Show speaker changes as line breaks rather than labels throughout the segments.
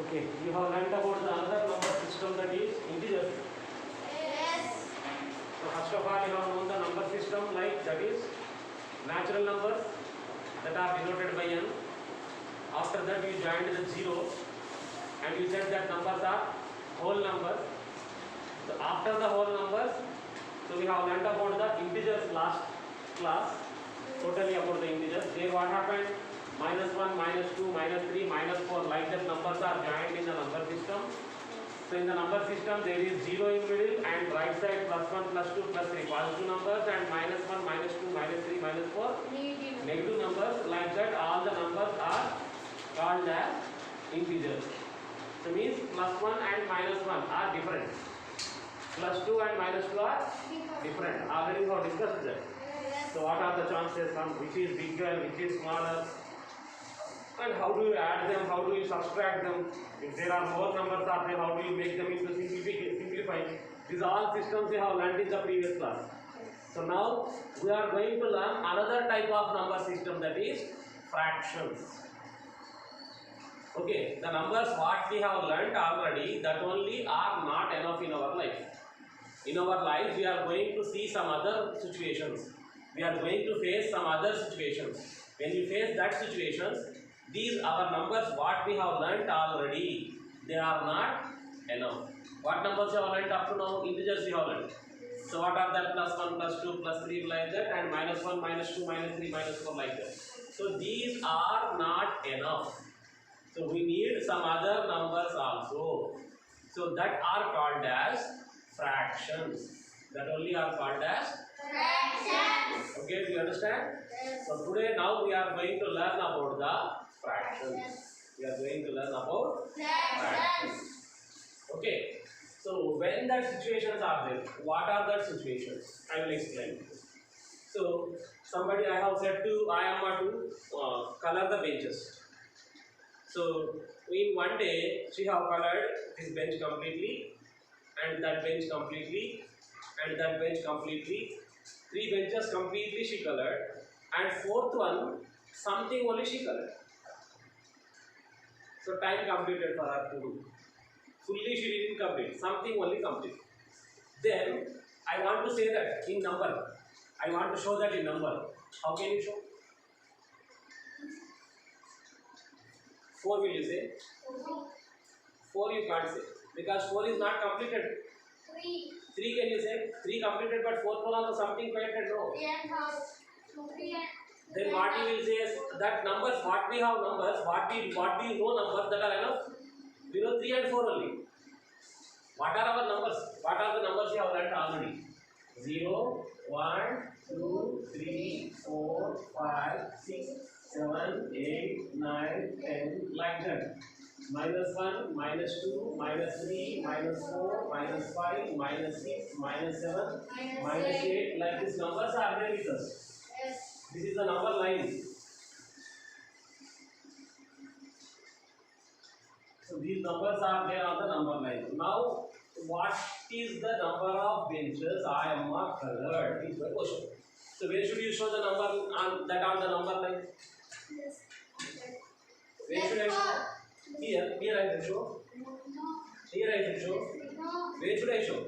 Okay, you have learnt about the another number system, that is integers.
Yes.
So first of all, you have known the number system, like that is natural numbers that are denoted by n. After that, you joined the zero and you said that numbers are whole numbers. So after the whole numbers, so we have learnt about the integers last class, totally about the integers. There what happened? -1, -2, -3, -4, like that numbers are joined in the number system. So in the number system there is 0 in middle and right side +1, +2, +3 positive numbers, and -1, -2, -3, -4 negative numbers. Like that all the numbers are called as integers. So means +1 and -1 are different. +2 and -2 are different. Already we have discussed that. So what are the chances from which is bigger, which is smaller, and how do you add them, how do you subtract them? If there are more numbers are there, how do you make them into simplifying? These all systems we have learnt in the previous class. So now we are going to learn another type of number system, that is fractions. Okay, the numbers what we have learnt already, that only are not enough in our life. In our life we are going to see some other situations. We are going to face some other situations. When you face that situations, these our numbers what we have learnt already, they are not enough. What numbers you have learnt up to now? Integers you have learnt. So what are that? +1, +2, +3 like that, and -1, -2, -3, -4 like that. So these are not enough. So we need some other numbers also. So that are called as fractions. That only are called as
Fractions.
Okay, do you understand?
Yes.
So today now we are going to learn about the fractions. We are going to learn about
Fractions.
Okay. So when that situations are there, what are that situations? I will explain. So somebody I have said to Ayamma to color the benches. So in one day she have colored this bench completely, and that bench completely, and that bench completely. 3 benches completely she colored, and 4th one something only she colored. So time completed for her to do. Fully she didn't complete, something only complete. Then I want to say that in number. I want to show that in number. How can you show? 4 will you say? 4 you can't say, because 4 is not completed.
3.
3 can you say? 3 completed, but 4th one also something completed, no.
3 and half. 3 and
Then what you will say is that numbers, what we have numbers, what do you know numbers that are enough? We know 3 and 4 only. What are our numbers? What are the numbers you have learnt already? 0, 1, 2, 3, 4, 5, 6, 7, 8, 9, 10, like that. -1, -2, -3, -4, -5, -6, -7, -8, like these numbers are there with us.
yes.
This is the number line. So these numbers are there on the number line. Now, what is the number of benches I am colored? Is the question. So where should you show the number on the number line?
Yes.
Where should I show? Here I will show.
No.
Here I will show.
No.
Where should I show?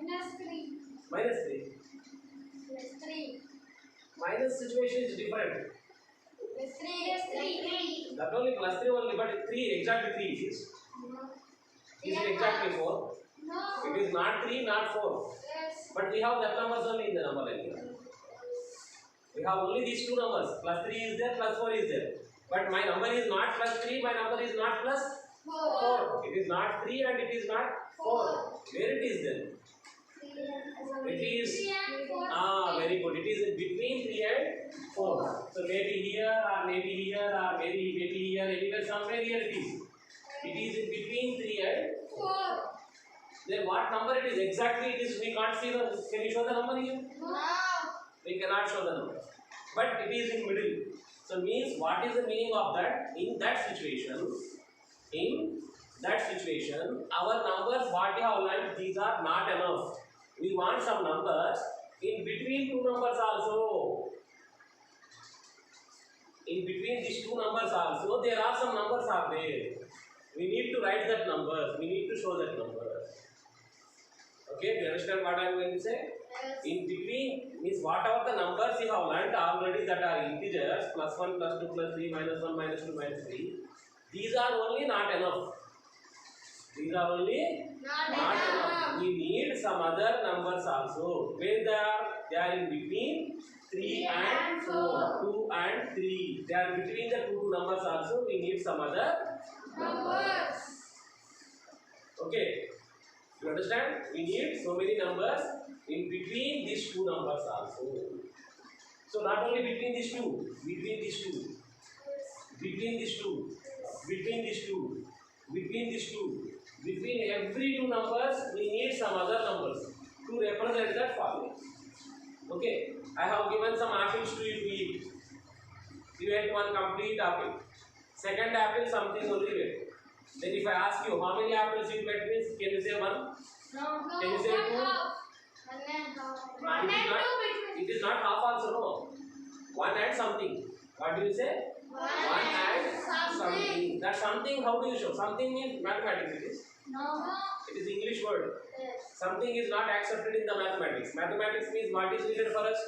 -3.
-3.
+3.
Minus situation is different.
+3 is 3.
Not only +3 only, but 3 exactly 3 is.
No.
Is it exactly 4?
No.
It is not 3, not 4.
Yes.
But we have that numbers only in the number line here. We have only these two numbers. +3 is there, +4 is there. But my number is not +3, my number is not +4. It is not 3 and it is not 4. Where it is then? It is very good. It is in between 3 and 4. So maybe here or maybe here or maybe here, anywhere somewhere here it is. It is in between 3 and
4.
then what number it is exactly? It is, we can't see the. Can you show the number here?
No.
We cannot show the number, but it is in middle. So means what is the meaning of that? In that situation, our numbers what we have learned, these are not enough. We want some numbers in between two numbers also. In between these two numbers also, there are some numbers there. We need to write that numbers. We need to show that numbers. Okay, do you understand what I am going to say?
Yes.
In between means whatever the numbers you have learnt already that are integers, plus 1, plus 2, plus 3, minus 1, minus 2, minus 3. These are only not enough. These are only
Not
not
enough.
enough. We need some other numbers also. Where they are? They are in between 3 and 4. 2 and 3. They are between the two numbers also. We need some other
Numbers.
Okay. You understand? We need so many numbers in between these two numbers also. So not only between these two, between these two, between these two, between these two, between these two, between every two numbers, we need some other numbers to represent that formula. Okay, I have given some apples to you to eat. You ate one complete apple. Second apple, something only ate. Then if I ask you how many apples you ate, means can you say one?
No.
Can you say
One
two?
half. One and half. One
It is
and
not.
two between.
It is not half also, no. One and something. What do you say? One and something. That something, how do you show? Something means mathematics. It is.
No.
It is English word.
Yes.
Something is not accepted in the mathematics. Mathematics means what is needed for us?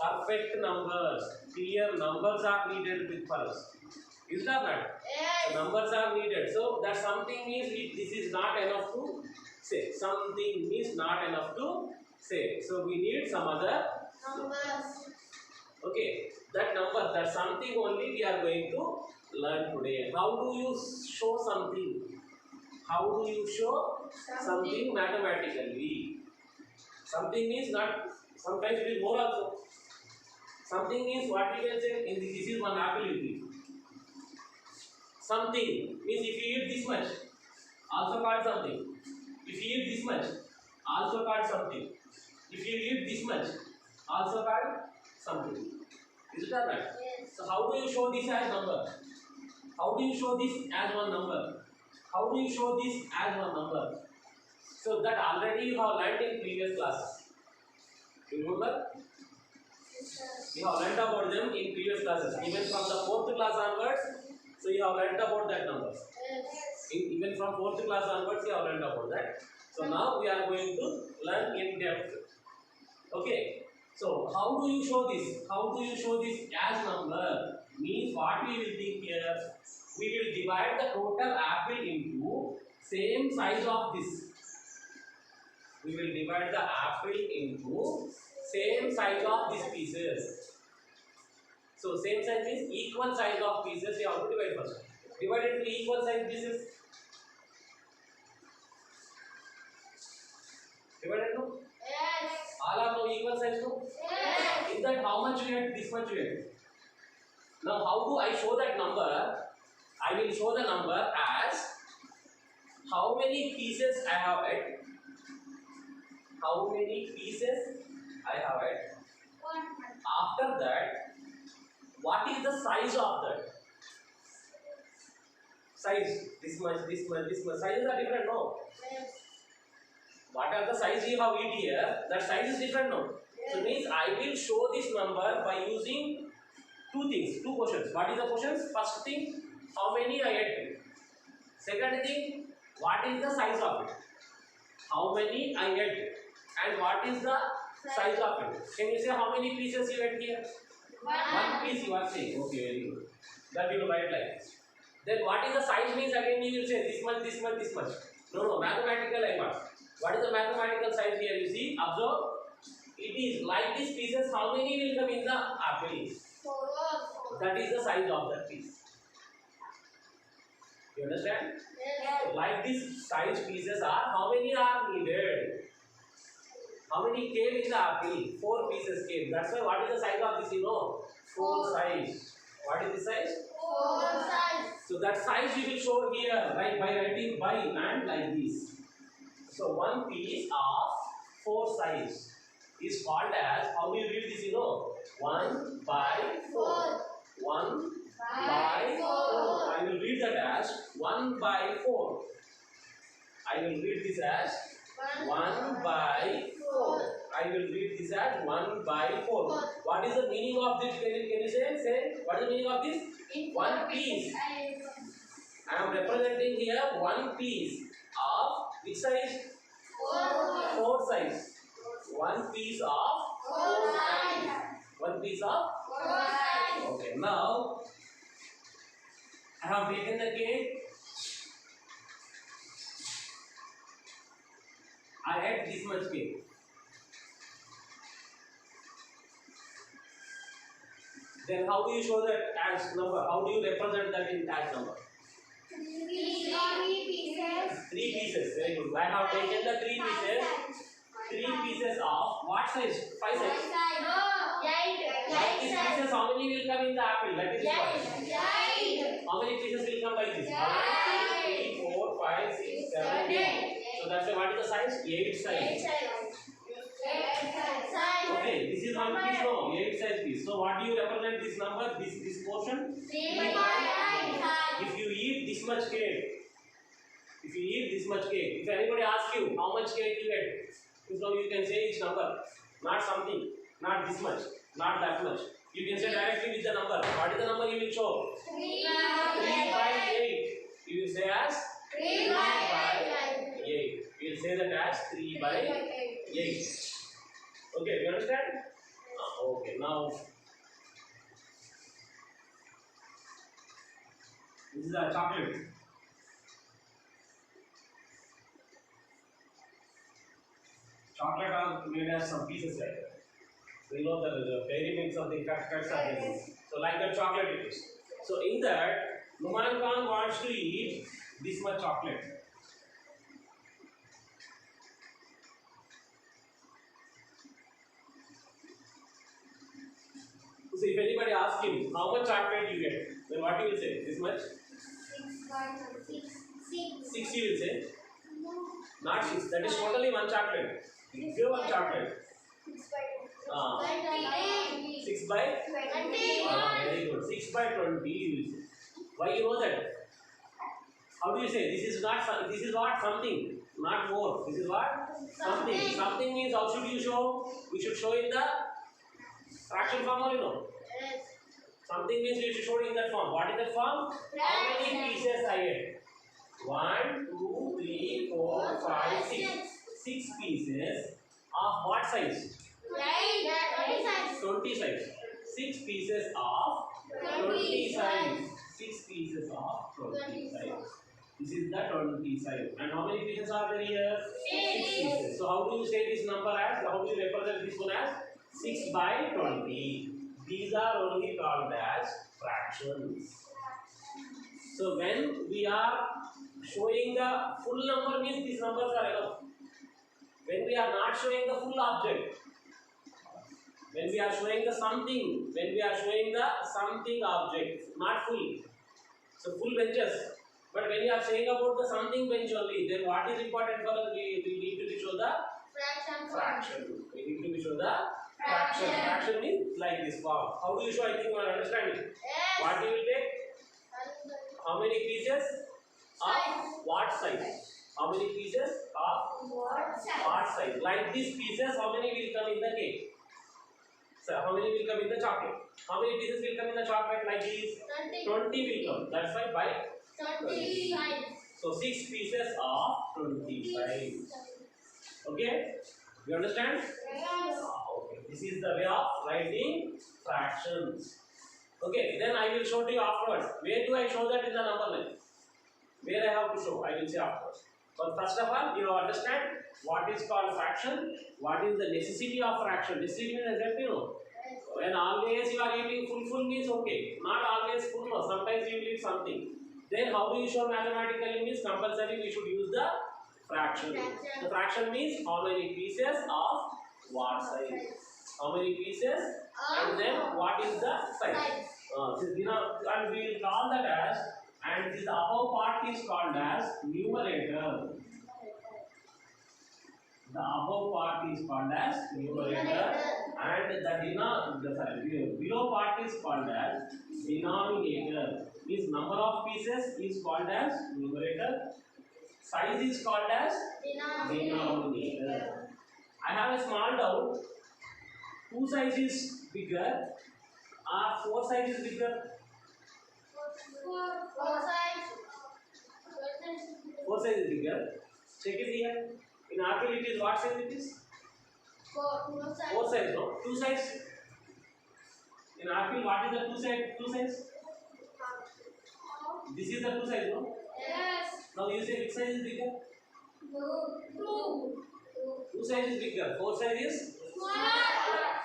Perfect numbers. Clear numbers are needed for us. Is that not?
Yes.
So numbers are needed. So that something means this is not enough to say. Something means not enough to say. So we need some other.
Numbers.
Okay. That number, that something only we are going to learn today. How do you show something? How do you show something mathematically? Something means not, sometimes it is more also. Something means what we can say, in this is one apple you eat. Something means if you eat this much, also called something. If you eat this much, also called something. If you eat this much, also called something. Is it all right?
Yes.
So how do you show this as number? How do you show this as one number? How do you show this as one number? So that already you have learnt in previous classes. You remember? You have learnt about them in previous classes. Even from the 4th class onwards, so you have learnt about that numbers.
Yes.
Even from 4th class onwards, you have learnt about that. So now we are going to learn in depth. Okay. So how do you show this? How do you show this as number? Means what we will think here? We will divide the total apple into same size of this. We will divide the apple into same size of these pieces. So same size means equal size of pieces. You have to divide first. Divide into equal size pieces. Divide into
Yes.
all are now equal size no?
Yes.
In that how much you get? This much you get. Now how do I show that number? I will show the number as how many pieces I have at. How many pieces I have at.
One.
After that, what is the size of that? Size. This much, this much, this much. Sizes are different, no?
Yes.
What are the size you have it here? That size is different, no? So means I will show this number by using two things, two questions. What is the questions? First thing, how many I ate? Second thing, what is the size of it? How many I ate? And what is the size of it? Can you say how many pieces you ate here? One piece you are saying. Okay, very good. That you will write like this. Then what is the size means again you will say this much, this much, this much. No, mathematical I want. What is the mathematical size here? You see, observe. It is like these pieces. How many will come in the apple?
Four.
That is the size of that piece. You understand?
Yes.
Like this size pieces are, how many are needed? How many came in the apple? 4 pieces came. That's why what is the size of this? You know? 4 size. What is the size?
Four size.
So that size you will show here by writing by and like this. So one piece of 4 size is called as, how do you read this? You know? 1 by 4. 1 by 4. I will read that as 1 by 4. I will read this as 1 by 4. I will read this as 1 by 4. What is the meaning of this? Can you say? Say what is the meaning of this?
In
One
four
piece.
pieces,
I am representing here one piece of which size? 4 size. One piece of
4 size.
one piece of.
4 size.
Okay, now I have taken the cake. I ate this much cake. Then how do you show that as number? How do you represent that in as number?
3 pieces.
3 pieces. Very good. I have taken the 3 pieces. 3 pieces of what size? 5 size.
No. 8
These
size.
pieces, how many will come in the apple? That is what.
8.
How many pieces will come like this? 1, 2, 3, 4, 5, 6, 7, 8. So that's why what is the size? 8 size. Okay, this is one piece. No, 8 size piece. So what do you represent this number? This portion?
3.
If you eat this much cake, if anybody asks you how much cake you ate, so you can say each number, not something, not this much, not that much. You can say directly with the number. What is the number you will show?
3
by 8. You will say as
3 by
8. You will say that as 3 by 8. Okay, do you understand? Okay, now this is a chocolate. Chocolate are made as some pieces like that. So you know the dairy milk something cuts are there. So like that chocolate it is. So in that, Numan Khan wants to eat this much chocolate. So if anybody asks him how much chocolate you get, then what he will say? This much? 6 he will say. Not 6. That is totally one chocolate. Give one chocolate. 6 by? Very good. 6 by 20 you will say. Why you know that? How do you say? This is not. This is what? Something. Not more. This is what? Something. Something means how should you show? We should show in the fraction form or you know? Something means you should show in that form. What is that form? How many pieces I get? 1, 2, 3, 4, 5, 6. 6 pieces of what size? 20 size. 6 pieces of 20 size. 6 pieces of 20 size. This is the 20 size. And how many pieces are there here? 6 pieces. So how do you say this number as? How do you represent this one as? 6 by 20. These are only called as fractions. So when we are showing the full number means these numbers are enough. When we are not showing the full object, when we are showing the something, when we are showing the something object, not full. So full benches. But when you are saying about the something bench only, then what is important for us? We need to show the fraction. We need to show the fraction. Fraction means like this form. How do you show? I think you are understanding. What you will take? How many pieces? Of what size? How many pieces of what size? Like these pieces, how many will come in the cake? So how many will come in the chocolate? How many pieces will come in the chocolate like these? 20 will come. That's why by 20. So 6 pieces of 20 size. Okay? You understand? Okay. This is the way of writing fractions. Okay, then I will show to you afterwards. Where do I show that in the number line? Where I have to show, I will say afterwards. But first of all, you understand what is called fraction, what is the necessity of fraction. Necessity means that you know. When always you are eating full means okay. Not always full, no. Sometimes you will eat something. Then how do you show mathematically means compulsory we should use the fraction. The fraction means how many pieces of what size. How many pieces and then what is the size. And we will call that as, and this above part is called as numerator. The above part is called as numerator and the below part is called as denominator. Means number of pieces is called as numerator. Size is called as denominator. I have a small doubt. 2 size is bigger or 4 size is bigger?
4 size.
4 size is bigger. Check it here. In RPL it is what size it is? 4 size, no? 2 size. In RPL what is the 2 size? 2 size. This is the 2 size, no?
Yes.
Now you say which size is bigger?
2.
2 size is bigger. 4 size is
Smaller.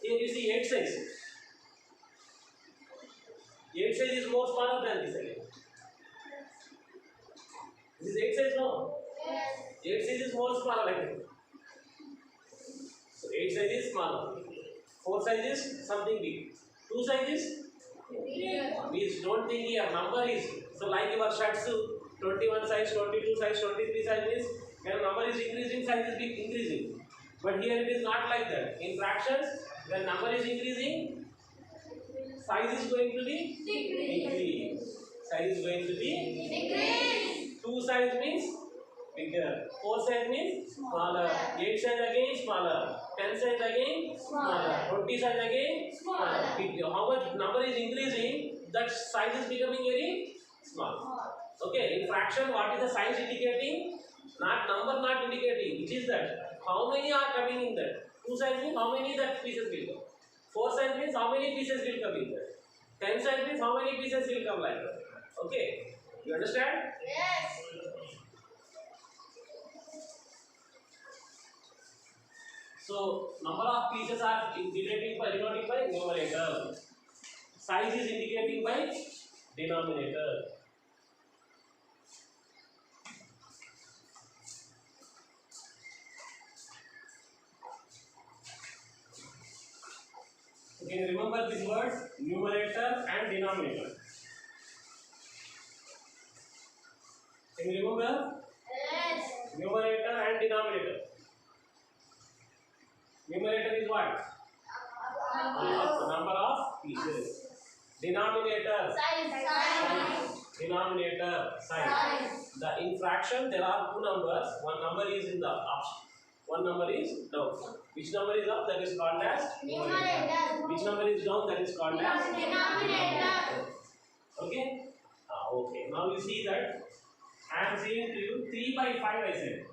here you see 8 size. 8 size is more smaller than this again. This is 8 size, no?
Yes.
8 size is more smaller again. So 8 size is smaller. 4 size is something big. 2 size is
Bigger.
means don't think here number is so like your shirts 21 size, 22 size, 23 size means when number is increasing, size is big increasing. But here it is not like that. In fractions, when number is increasing, size is going to be increase. Size is going to be
Decrease.
2 size means bigger, 4 size means smaller, 8 size again smaller, 10 size again smaller, 20 size again smaller. How much number is increasing, that size is becoming very small. Okay, in fraction, what is the size indicating? Not number, not indicating. It is that how many are coming in that. 2 size means how many that pieces will come. 4 size means how many pieces will come in that. 10 size means how many pieces will come like that. Okay, you understand?
Yes.
So number of pieces are denoting by numerator. Size is indicating by denominator. Can you remember these words? Numerator and denominator. Can you remember?
Yes.
Numerator and denominator. Numerator is what? Number of pieces. Denominator.
Size.
Denominator. Size. The in fraction there are two numbers. One number is in the up. One number is down. Which number is up? That is called as
Numerator.
Which number is down? That is called as
Denominator.
Okay? Okay. Now you see that I am saying to you 3 by 5 I said.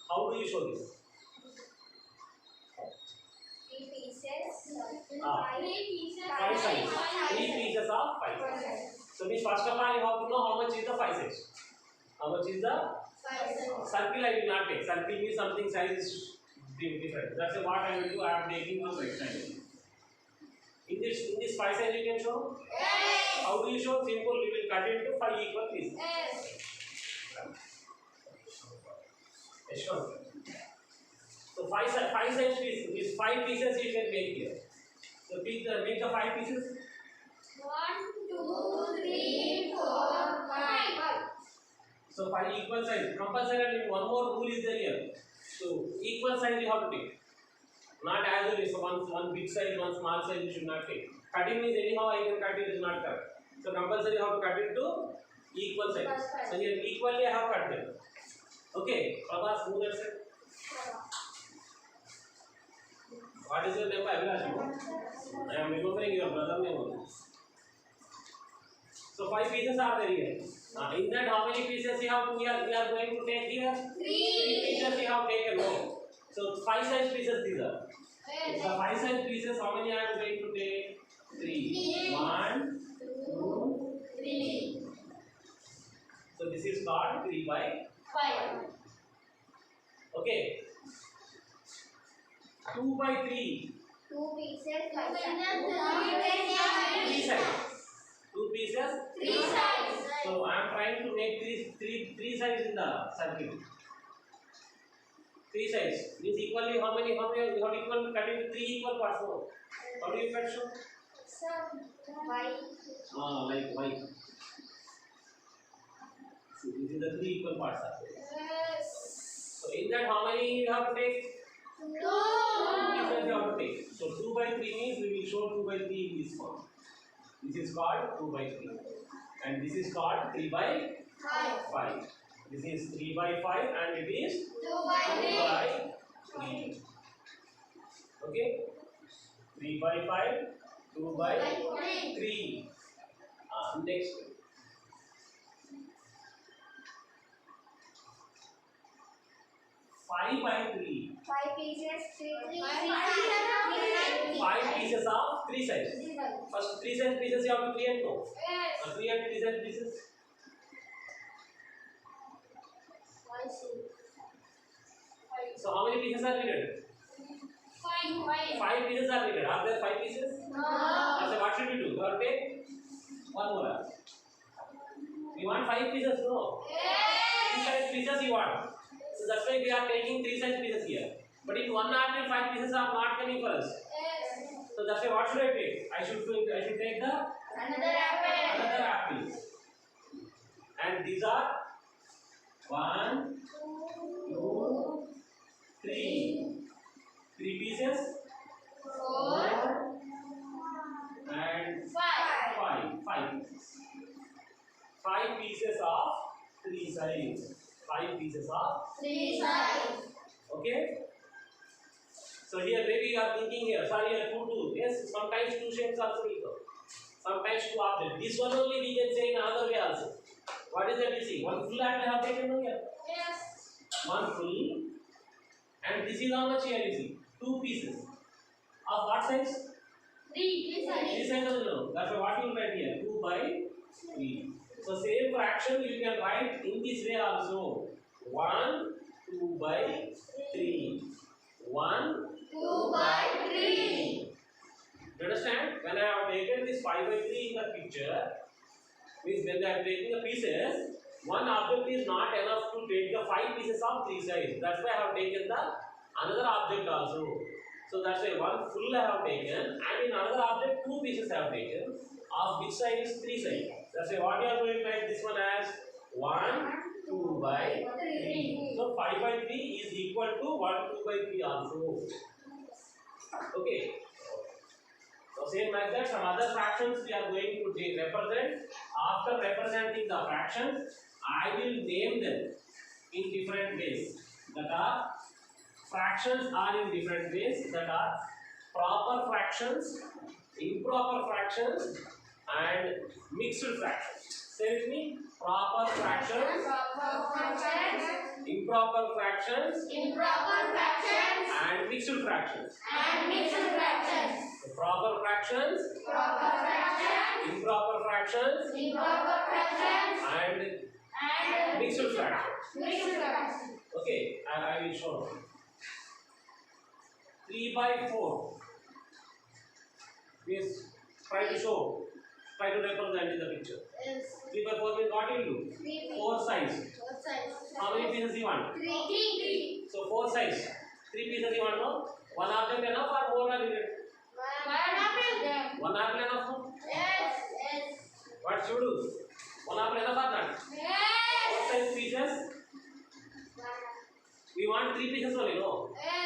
How do you show this?
3 pieces.
5 sides. 3 pieces of 5 sides. So means first of all you have to know how much is the 5 sides. How much is the circle? I will not take. Circle means something size is different. That's what I will do. I am taking this rectangle. In this 5 size you can show.
Yes.
How do you show? Simple. We will cut into 5 equal pieces.
Yes.
Yes, sure. So 5 size piece is 5 pieces you can make here. So make the 5 pieces.
1, 2, 3, 4, 5.
So 5 equal size. Compulsory one more rule is there here. So equal size you have to take. Not as well as one big size, one small size you should not take. Cutting means anyhow I can cut it is not cut. So compulsory you have to cut it to equal size. So here equally I have cut them. Okay, Prabhas, move that side. What is your name? Abhilash. I am remembering your brother name only. So 5 pieces are there here. In that how many pieces we are going to take here? 3 pieces we have taken. No. So 5 size pieces these are. The 5 size pieces how many I am going to take? 3. 1, 2, 3. So this is called 3 by
5.
Okay. 2 by 3.
2 pieces. 3
sides. 2 pieces.
3 sides.
So I am trying to make three sides in the circle. 3 sides. Means equally how many? You have equal cut into 3 equal parts. No. How do you cut so? Like y. So this is the 3 equal parts.
Yes.
So in that how many you have to take?
2.
You have to take. So 2 by 3 means we will show 2 by 3 in this form. This is called 2 by 3. And this is called 3 by 5. This is 3 by 5 and it is
2 by 3.
3. Okay? 3 by 5, 2 by 3. Next. 5 by 3.
5 pieces, 3
5 pieces of 3 sides. First 3 size pieces you have to create, no?
Yes.
Create 3 size pieces. So how many pieces are needed? 5 pieces are needed. Are there 5 pieces?
No.
So what should we do? You have to take one more. We want 5 pieces, no? 3 size pieces you want. So that's why we are taking 3 size pieces here. But in one apple, 5 pieces are not coming for us. So that's why what should I take? I should take the another apple. And these are 1, 2, 3. 3 pieces. 4 and 5 pieces. 5 pieces of 3 sides. 5 pieces of
3 sides.
okay. So here maybe you are thinking here, sorry, here 2. Yes, sometimes 2 shapes also will come. Sometimes 2 objects. This one only we can say in another way also. What is that you see? One full apple I have taken here.
Yes.
One full. And this is how much here you see? 2 pieces. Of what size?
3
3 size only no. That's why what you will write here? 2 by 3. So same fraction you can write in this way also. 1, 2 by 3. 1,
2 by 3.
You understand? When I have taken this 5 by 3 in the picture, means when I am taking the pieces, one object is not enough to take the 5 pieces of 3 sides. That's why I have taken the another object also. So that's why one full I have taken, and in another object 2 pieces I have taken. Of which side is 3 sides. That's why what you are going to write this one as 1, 2 by 3. So 5 by 3 is equal to 1, 2 by 3 also. Okay. So same like that, some other fractions we are going to represent. After representing the fractions, I will name them in different ways. That are fractions are in different ways. That are proper fractions, improper fractions, and mixed fractions. Say with me: proper fractions, improper fractions, and mixed fractions. Proper fractions, improper fractions, and mixed fractions. Okay, I will show. 3 by 4. Please try to represent in the picture. 3 by 4 means what will you do? 4 sides. How many pieces you want?
3.
So 4 sides. 3 pieces you want, no? One object enough or more are needed? One apple enough, no? What should do? One apple enough or not? 4 size pieces. We want 3 pieces only, no?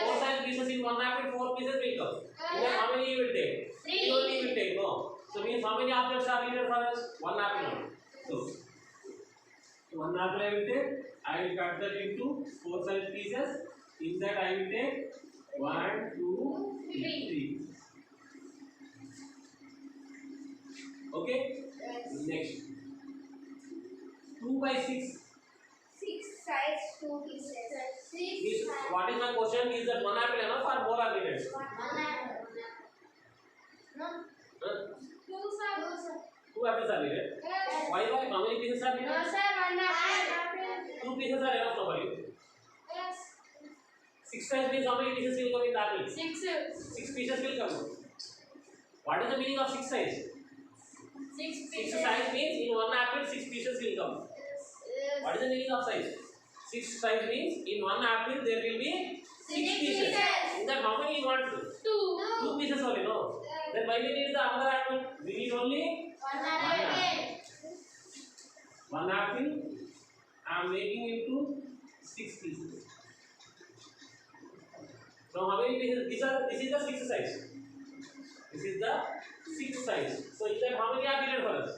4 size pieces in one apple, 4 pieces will come. Then how many you will take? 3 only you will take, no? So means how many objects are needed for us? One apple only. So one apple I will take. I will cut that into 4 size pieces. In that I will take 1, 2, 3. Okay? Next. 2 by 6.
6 sides, 2 pieces.
Is, what is my question? Is that one apple enough or more are needed?
No.
Huh?
2
2 apples are needed. Why? How many pieces are needed?
No, sir, 1 apple.
2 pieces are enough for you.
Yes.
6 size means how many pieces will come in the apple?
6.
6 pieces will come. What is the meaning of 6 size? 6 size means in one apple 6 pieces will come. What is the meaning of size? 6 size means in one apple there will be 6 pieces. In that how many you want to? 2 pieces only, no? Then why we need the another apple? We need only
1 apple.
one apple. I am making into 6 pieces. So how many pieces? This is the 6th size. This is the 6th size. So in that how many are needed for us?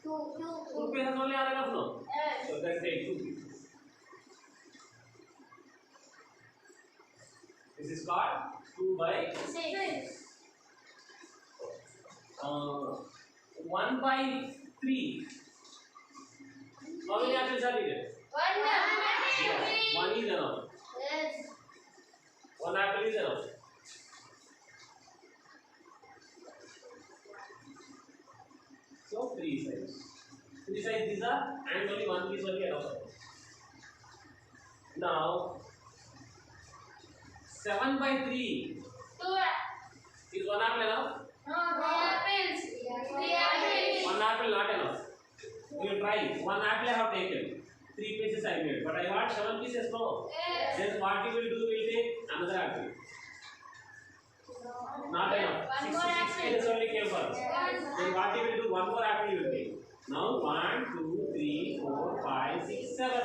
2 pieces only are enough, no?
Yes.
So let's take 2 pieces. This is called 2 by
6.
1 by 3. How many apples are needed?
1 apple.
Yeah, 1 is enough.
Yes.
besides these are and only one piece only allowed. Now 7 by 3
Two.
is one apple enough?
No. Three apples. Three apples.
One apple not enough. We will try. One apple I have taken. 3 pieces I made, but I want 7 pieces. No.
Yes.
Then what you will do? Will take another apple. Not enough.
One
6
more apple.
pieces only came first. Then what you will do? One more apple you will take. Now 1, 2, 3, 4, 5, 6, 7.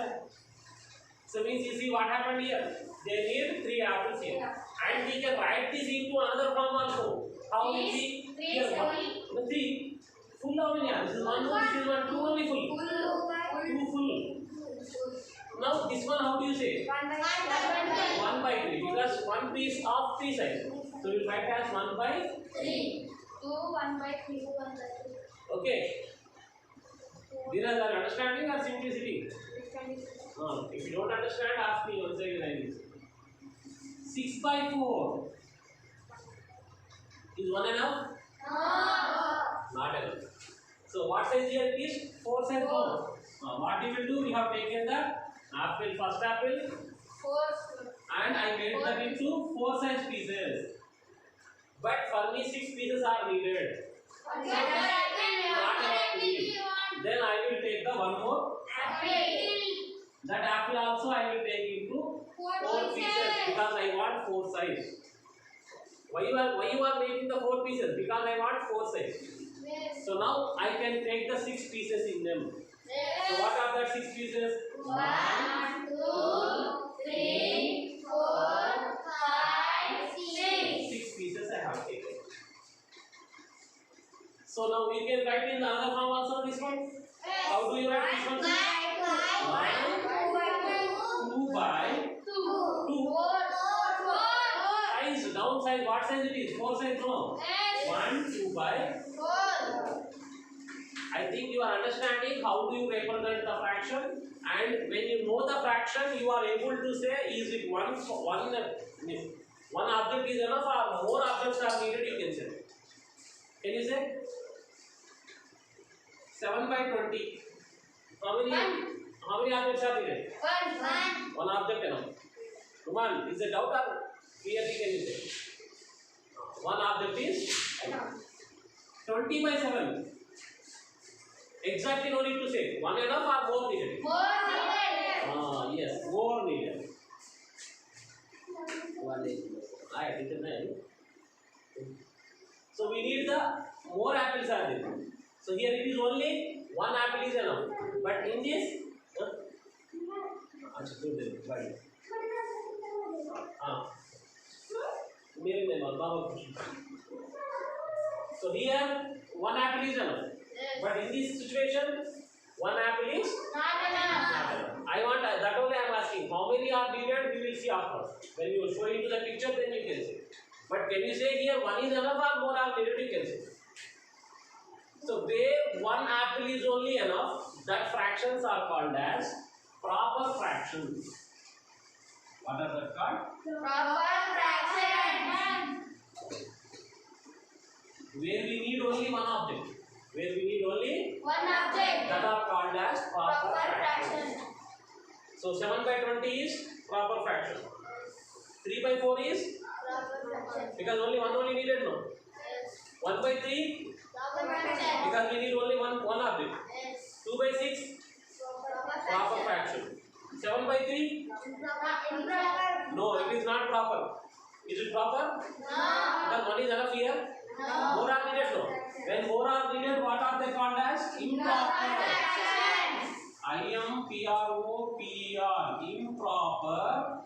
So means you see what happened here. They need 3 apples here, and we can write this into another form also. How we see here? 3 full. How many? This is 1. This is 1. 2 only full. 2 full. Now this one how do you say? 1 by 3 because 1 piece of 3 sides. So we will write as 1 by 3.
2, 1 by 3.
Okay. Dheeraj, are you understanding or simplicity? If you don't understand, ask me once again. I will. 6 by 4 is 1 enough? Not enough. So what size here it is? 4 size bone. What you will do? We have taken the apple, first apple, and I made that into 4 size pieces. But for me 6 pieces are needed. Not enough piece. Then I will take the one more. That apple also I will take into 4 pieces because I want 4 size. Why you are making the 4 pieces? Because I want 4 size. So now I can take the 6 pieces in them. So what are the 6 pieces?
1, 2, 3, 4, 5, 6.
6 pieces I have taken. So now we can write in the other form also this one. How do you write this one? 2 by 2. Size, down size, what size it is? 4 size, no. 1, 2 by
4.
I think you are understanding how do you represent the fraction, and when you know the fraction, you are able to say is it one object is enough or more objects are needed. You can say. Can you say 7 by 20? How many objects are needed? 1 object enough. Come on, is it doubt or clearly can you say? 1 object is 20 by 7. Exactly no need to say. 1 enough or more needed? Yes, more needed. So we need the more apples are there. So here it is only 1 apple is enough. But in this, so here 1 apple is enough. But in this situation, 1 apple is not enough. I want that only I am asking. How many are needed? We will see after. When you show into the picture, then you can see. But can you say here 1 is enough or more are needed? You can say. So where 1 apple is only enough, that fractions are called as proper fractions. What are that called?
Proper fraction.
Where we need only 1 object. Where we need only
1 object.
that are called as proper
Proper
fractions.
fraction.
So 7 by 20 is proper fraction. 3 by 4 is
Proper fraction.
because only one needed, no. 1 by 3
Proper fraction.
because we need only one object. 2 by 6 proper fraction. 7 by 3
Improper.
no, it is not proper. Is it proper?
No.
Because 1 is enough here.
No.
More are needed, no. When more are needed, what are they called as? Improper. IMPROPER. Improper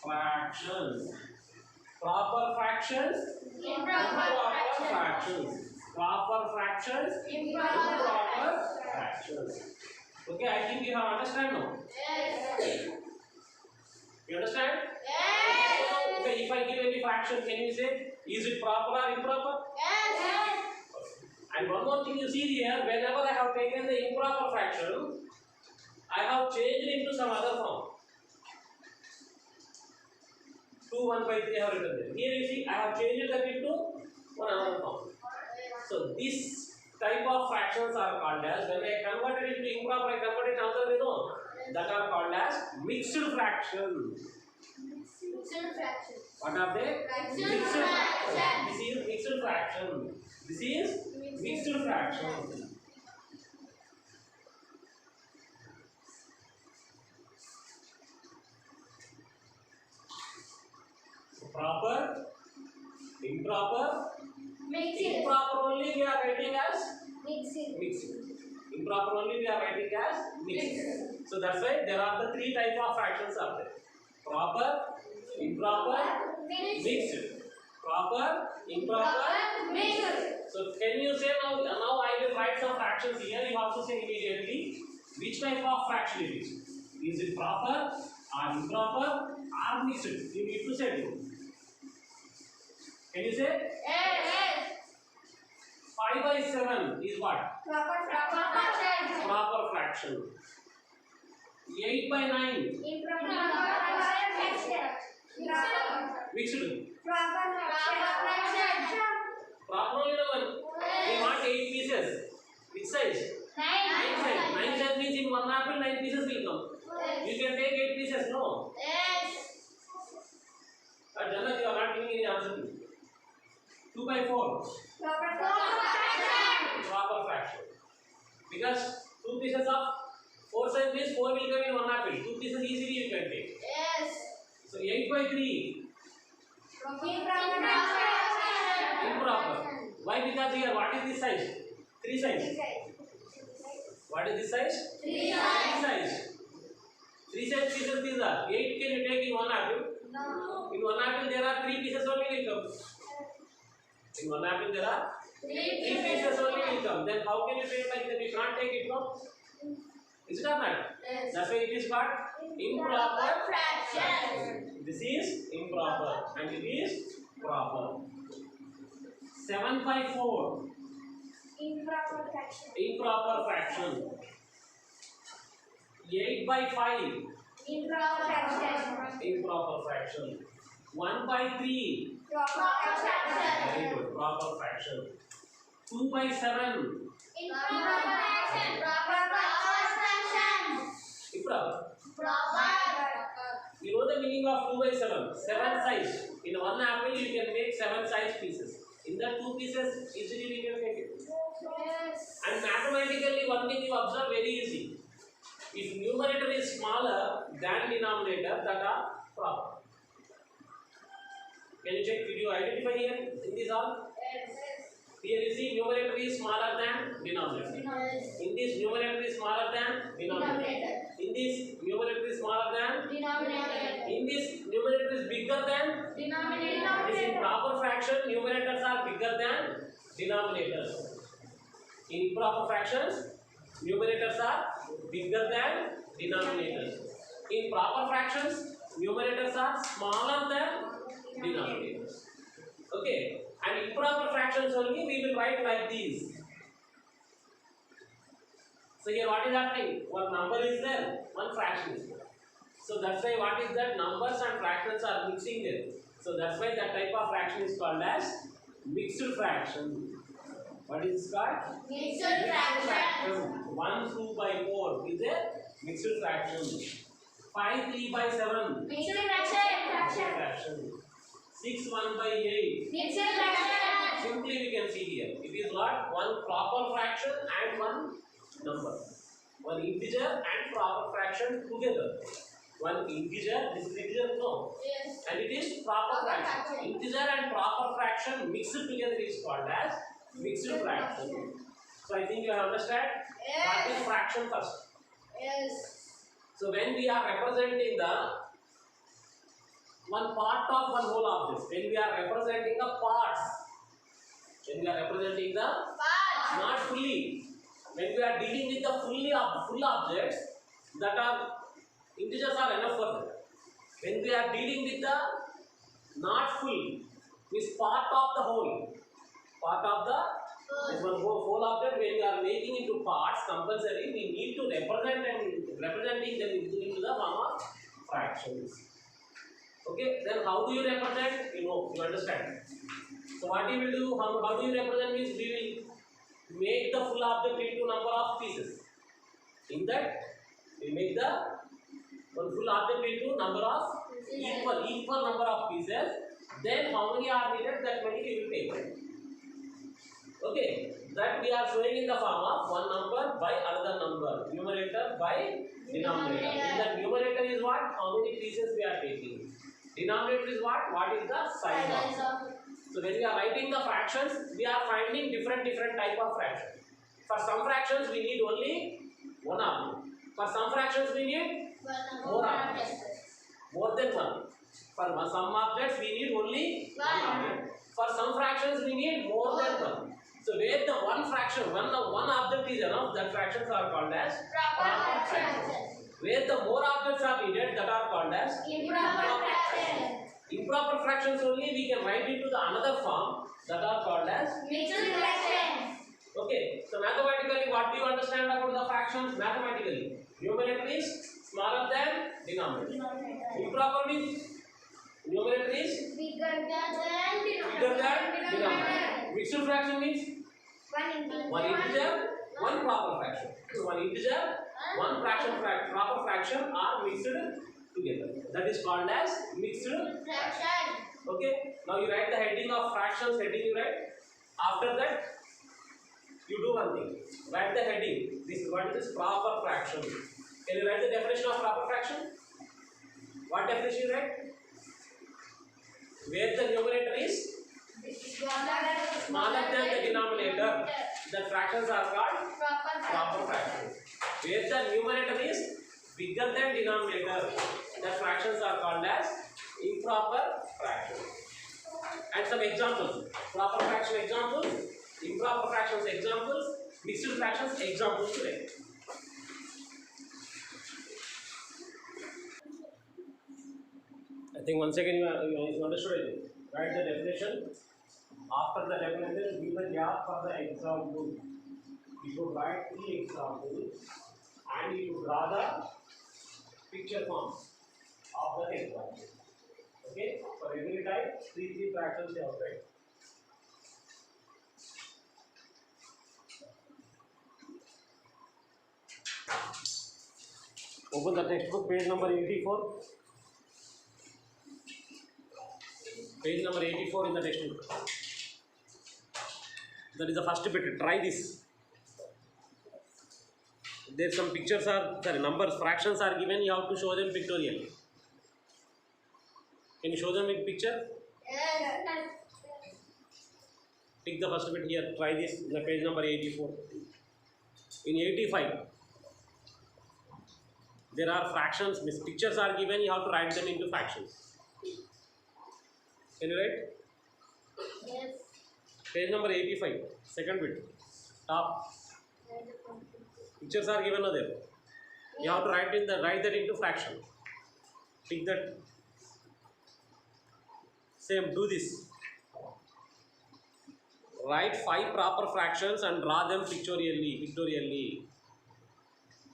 fractions. Proper fractions. Improper fractions. Proper fractions. Improper fractions. Okay, I think you have understand now.
Yes.
You understand?
Yes.
Okay, if I give any fraction, can you say is it proper or improper?
Yes.
And one more thing you see here, whenever I have taken the improper fraction, I have changed it into some other form. 2 1 by 3 I have written there. Here you see I have changed that into one another form. So this type of fractions are called as, when I convert it into improper, I convert it another way, no? That are called as mixed fractions.
Mixed fraction.
What are they?
Mixed fraction.
This is mixed fraction. This is mixed fraction. Proper, improper.
Mixed.
Improper only we are writing as
Mixed.
mixed. Improper only we are writing as mixed. So that's why there are the three type of fractions are there. Proper, improper, mixed. Proper, improper,
Mixed.
so can you say now I will write some fractions here. You have to say immediately which type of fraction it is. Is it proper or improper or mixed? You need to say it. Can you say?
Yes.
5 by 7 is what?
Proper fraction.
Proper fraction. 8 by 9
Improper fraction.
mixed.
Proper fraction.
Proper only the one. We want 8 pieces. Which size? 9 size. 9 size means in one apple 9 pieces will come. You can take 8 pieces, no?
Yes.
But Jana, you are not giving any answer to me. 2 by 4.
Proper fraction.
Proper fraction. Because 2 pieces of 4 size means 4 will come in one apple. 2 pieces easily you can take.
Yes.
So 8 by 3.
Improper fraction.
Improper. Why? Because here what is this size? 3 size. What is this size?
3
3 size. 3 size pieces these are. 8 can you take in one apple?
No.
In one apple there are 3 pieces only will come. In one apple there are 3 pieces only will come. Then how can you take like that? You can't take it, no? Is it or not?
Yes.
That's why it is called improper
fraction.
This is improper and it is proper. 7 by 4.
Improper fraction.
Improper fraction. 8 by 5.
Improper fraction.
Improper fraction. 1 by 3.
Proper fraction.
Very good. Proper fraction. 2 by 7.
Improper fraction. Proper fraction.
Improper.
Proper.
You know the meaning of 2 by 7. 7 size. In one apple you can make 7 size pieces. In the 2 pieces easily we can make it.
Yes.
And mathematically one thing you observe very easy. If numerator is smaller than denominator, that are proper. Can you check? Did you identify here in this all?
Yes.
Here you see numerator is smaller than denominator. In this numerator is smaller than denominator. In this numerator is smaller than.
Denominator.
In this numerator is bigger than.
Denominator.
This in proper fraction numerators are bigger than denominators. In improper fractions numerators are bigger than denominators. In proper fractions numerators are smaller than denominators. Okay, and improper fractions only we will write like these. So here what is happening? One number is there, one fraction is there. So that's why what is that? Numbers and fractions are mixing there. So that's why that type of fraction is called as mixed fraction. What is this called?
Mixed fraction.
1 2 by 4 is a mixed fraction. 5 3 by 7.
Mixed
Mixed
fraction.
fraction. 6 1 by 8.
Mixed fraction.
Simply we can see here. It is what? One proper fraction and one number. One integer and proper fraction together. One integer, this is integer, no.
Yes.
And it is proper fraction. Integer and proper fraction mixed together is called as mixed fraction. So I think you have understand what is fraction first.
Yes.
So when we are representing the one part of one whole object, when we are representing the parts, when we are representing the
Part.
not fully, when we are dealing with the full objects that are integers are enough for that. When we are dealing with the not full, means part of the whole, part of the this one whole object, when we are making into parts compulsory, we need to representing them into the form of fractions. Okay, then how do you represent? You know, you understand. So what you will do, how do you represent means we will make the full object into number of pieces. In that, we make the one full object into number of equal number of pieces. Then how many are needed? That many we will take. Okay, that we are showing in the form of one number by another number, numerator by denominator. In the numerator is what? How many pieces we are taking. Denominator is what? What is the size of. So when we are writing the fractions, we are finding different type of fractions. For some fractions we need only one object. For some fractions we need more objects. More than one. For some objects we need only one object. For some fractions we need more than one. So where the one fraction, one object is enough, that fractions are called as proper fractions. Where the more objects are needed, that are called as improper fractions. Improper fractions only we can write into the another form, that are called as mixed fractions. Okay, so mathematically what do you understand about the fractions? Mathematically, numerator is smaller than denominator. Improper means numerator is bigger than denominator. Mixed fraction means one integer, one proper fraction. So one integer, one proper fraction are mixed together. That is called as mixed fraction. Okay. Now you write the heading of fractions. Heading you write. After that, you do one thing. Write the heading. This what is proper fraction. Can you write the definition of proper fraction? What definition you write? Where the numerator is smaller than the denominator, the fractions are called proper fractions. Where the numerator is bigger than denominator, the fractions are called as improper fractions. And some examples: proper fraction examples, improper fractions examples, mixed fractions examples today. I think once again you understood it. Write the definition. After the definition, give the gap for the example. You should write the example and you draw the picture form of the example. Okay? For every type, three fractions you have to write. Open the textbook, page number 84. Page number 84 in the textbook. That is the first bit. Try this. There some pictures are, sorry, numbers, fractions are given. You have to show them pictorially. Can you show them in picture?
Yes.
Pick the first bit here. Try this in the page number 84. In 85, there are fractions. Pictures are given. You have to write them into fractions. Can you write?
Yes.
Page number 85, second bit, top. Pictures are given over there. You have to write that into fraction. Pick that. Same. Do this. Write 5 proper fractions and draw them pictorially.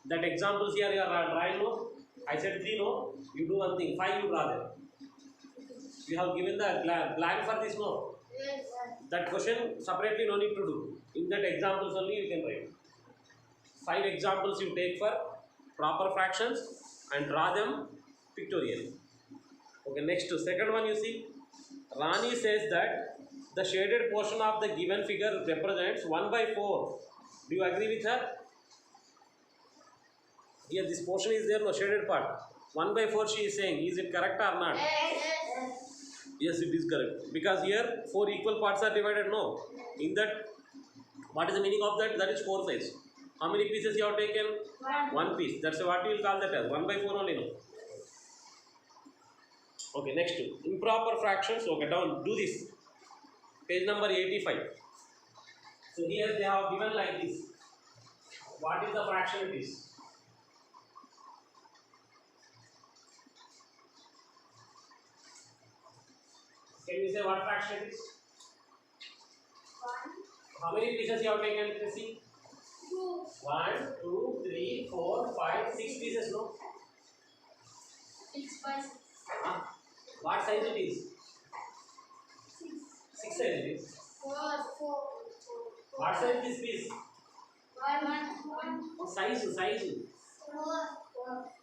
That examples here you are drawing. No, I said 3. No, you do one thing. 5 you draw them. You have given the blank for this. No.
Yes.
That question separately no need to do. In that examples only you can write. 5 examples you take for proper fractions and draw them pictorially. Okay, next to second one you see. Rani says that the shaded portion of the given figure represents 1/4. Do you agree with her? Here this portion is there, no shaded part. 1/4 she is saying. Is it correct or not?
Yes.
Yes, it is correct. Because here 4 equal parts are divided. No. In that, what is the meaning of that? That is 4 sides. How many pieces you have taken? One piece. That's what you will call that as 1/4 only. No. Okay, next two. Improper fractions. Okay, down. Do this. Page number 85. So here they have given like this. What is the fraction it is? Can you say what fraction it is?
1,
How many pieces you have taken? Let's see.
2,
1, 2, 3, 4, 5, 6 pieces. No.
6 by 6.
What size it is?
6.
6 size it is.
4, 4.
What size this piece? Size.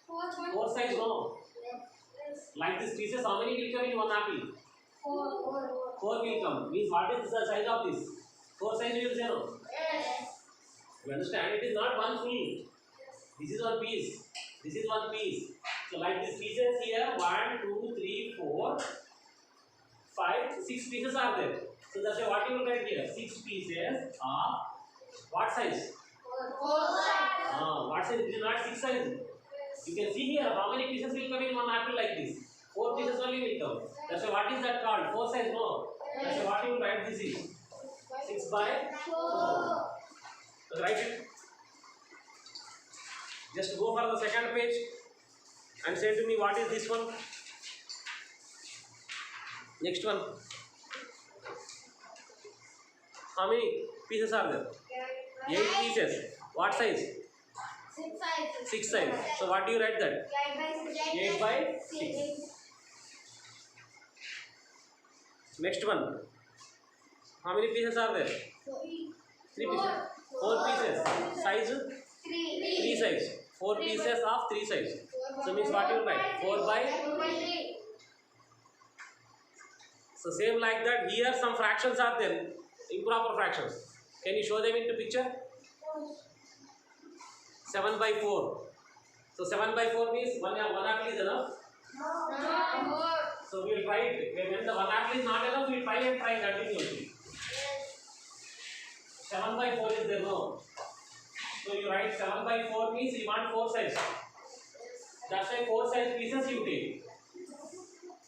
Four size no. Like this pieces, how many will come in one apple? Four will come. Means what is the size of this? Four size you will say no. You understand? It is not one full. This is one piece. This is one piece. So like these pieces here, 1, 2, 3, 4, 5, 6 pieces are there. So that's why what you will write here? 6 pieces of what size? What size? It is not 6 size. You can see here how many pieces will come in one apple like this. 4 pieces only will come. That's why what is that called? 4 size no. That's why what you will write this is 6 by 4. So write it. Just go for the second page and say to me what is this one. Next one. How many pieces are there? 8 pieces. What size? 6 size. So what do you write that? 8 by 6. Next one. How many pieces are there? 3 pieces. 4 pieces. Size? 3 size. 4 pieces of 3 size. So means what you write? 4 by 3. So same like that. Here some fractions are there. Improper fractions. Can you show them into picture? 7 by 4. So 7 by 4 means one apple is enough. So we will try it. When the one apple is not enough, we will try continuously. 7 by 4 is there no. So you write 7 by 4 means you want 4 size. That's why 4 size pieces you take.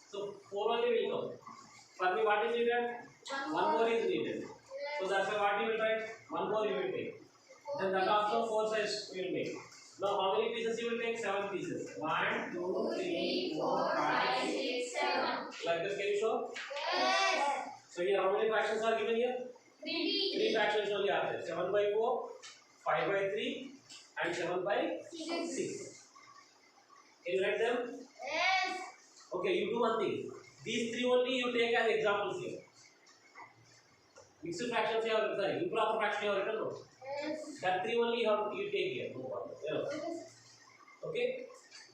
So 4 only will come. For me what is needed? 1 more is needed. So that's why what you will write? 1 more you will take. Then that also 4 size you will make. Now how many pieces you will take? 7 pieces. 1, 2, 3, 4, 5, 6, 7. Like this can you show? So here how many fractions are given here? 3 fractions only are there. 7 by 4, 5 by 3 and 7 by 6. Can you write them? Okay, you do one thing. These 3 only you take as examples here. Mixed fractions you have written, sorry, improper fraction you have written no? That 3 only you take here, no problem. Okay?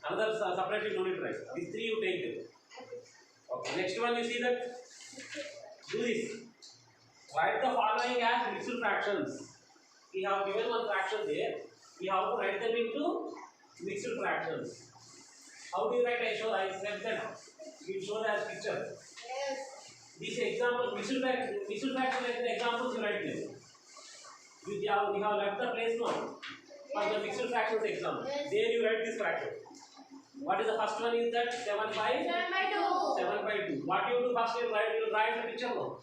Another separately no need to write. These 3 you take here. Okay, next one you see that? Do this. Write the following as mixed fractions. We have given one fraction there. We have to write them into mixed fractions. How do you write? I said that. We will show as picture. This example, mixed fraction examples you write this. We have left the place now for the mixed fractions example. There you write this fraction. What is the first one? Is that 7 by 2. 7 by 2. What you do first? You will write the picture now.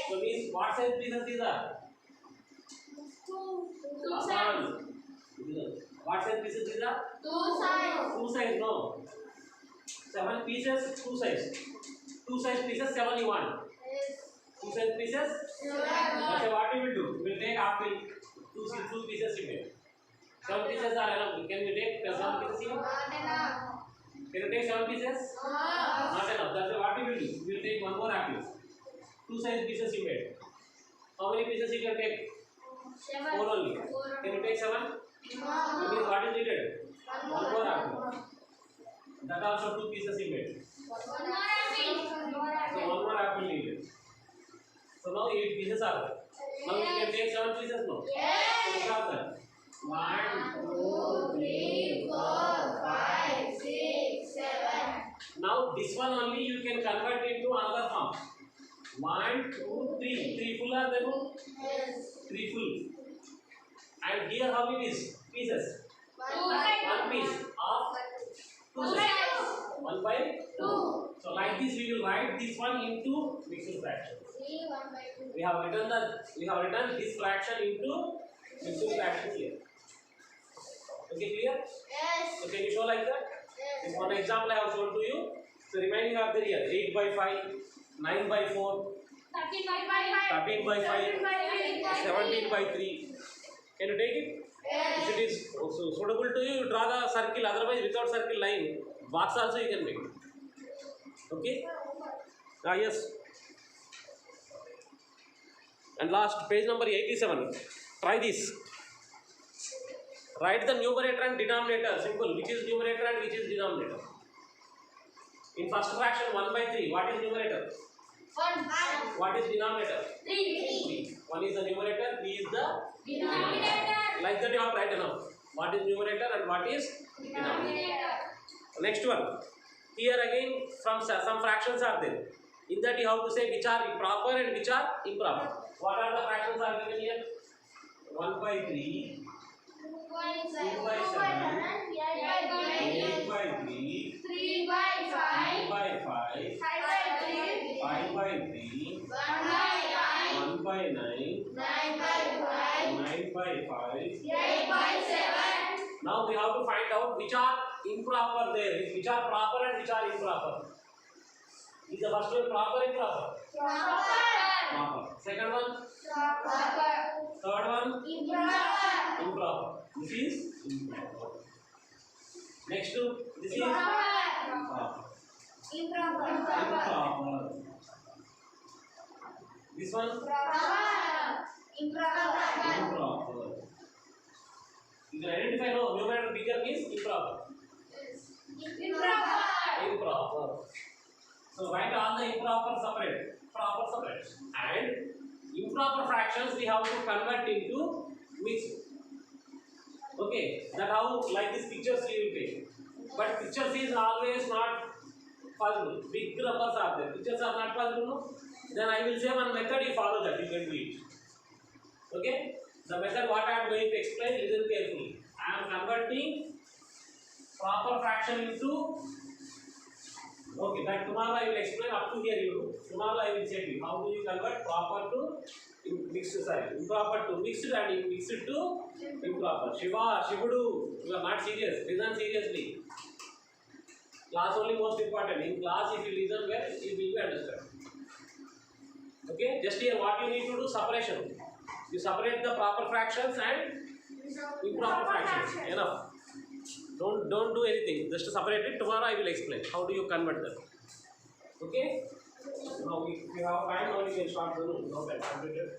So means what size pieces these are?
2 size.
What size pieces these are?
2 size.
2 size no. 7 pieces 2 size. 2 size pieces 7 you want. 2 size pieces. That's what you will do. We will take apple. 2 pieces you make. 7 pieces are enough. Can you take 7 pieces here? Can you take 7 pieces? Not enough. That's what we will do. We will take 1 more apple. 2 size pieces you made. How many pieces you can take? 4 only. Can you take 7? That means what is needed? 1 more apple. That also 2 pieces you made. So 1 more apple needed. So now 8 pieces are there. Now you can take 7 pieces now. So look at that. 1, 2, 3, 4, 5, 6, 7. Now this one only you can convert into another form. 1, 2, 3. 3 full are there? 3 full. And here how many pieces? 1 piece of 2 sides. 1 by 2. So like this we will write this one into mixed fraction. We have written this fraction into mixed fraction here. Okay, clear? So can you show like that? This one example I have shown to you. So remaining are there here. 8 by 5, 9 by 4, 13 by 5, 17 by 3. Can you take it? If it is suitable to you, you draw the circle. Otherwise, without circle line, box also you can make. Okay? Yes. And last, page number 87. Try this. Write the numerator and denominator. Simple. Which is numerator and which is denominator? In first fraction 1 by 3. What is numerator?
1.
What is denominator?
3.
3. 1 is the numerator, 3 is the
Denominator.
like that you have to write enough. What is numerator and what is denominator? Next one. Here again some fractions are there. In that you have to say which are proper and which are improper. What are the fractions are given here? 1 by 3, 2 by 7, 8 by 3,
3 by 5.
2 by 5, 5 by 3, 1 by 9, 9 by 5.
8 by 7.
Now we have to find out which are improper there, which are proper and which are improper. Is the first one proper or improper? Proper. Second one? Third one? Improper. This is improper. Next two, this is proper. Improper. This one? Improper. You can identify no numerator bigger means improper. Improper. So write all the improper separate, proper separate, and improper fractions we have to convert into mixed. Okay, that how like this pictures we will take. But pictures is always not possible. Big numbers are there. Pictures are not possible. No? Then I will say one method. You follow that. You can do it. Okay. The method what I am going to explain. Listen carefully. I am converting proper fraction into. Okay, that tomorrow I will explain up to here you do. Tomorrow I will say to you how do you convert proper to mixed, sorry, improper to mixed and mixed to improper. Shivudu, you are not serious. Listen seriously. Class only most important. In class if you listen well, you will be understand. Okay, just here what you need to do separation. You separate the proper fractions and improper fractions. Enough. Don't do anything. Just separate it. Tomorrow I will explain how do you convert them. Okay. Now if you have time, now you can start the room. No, completed.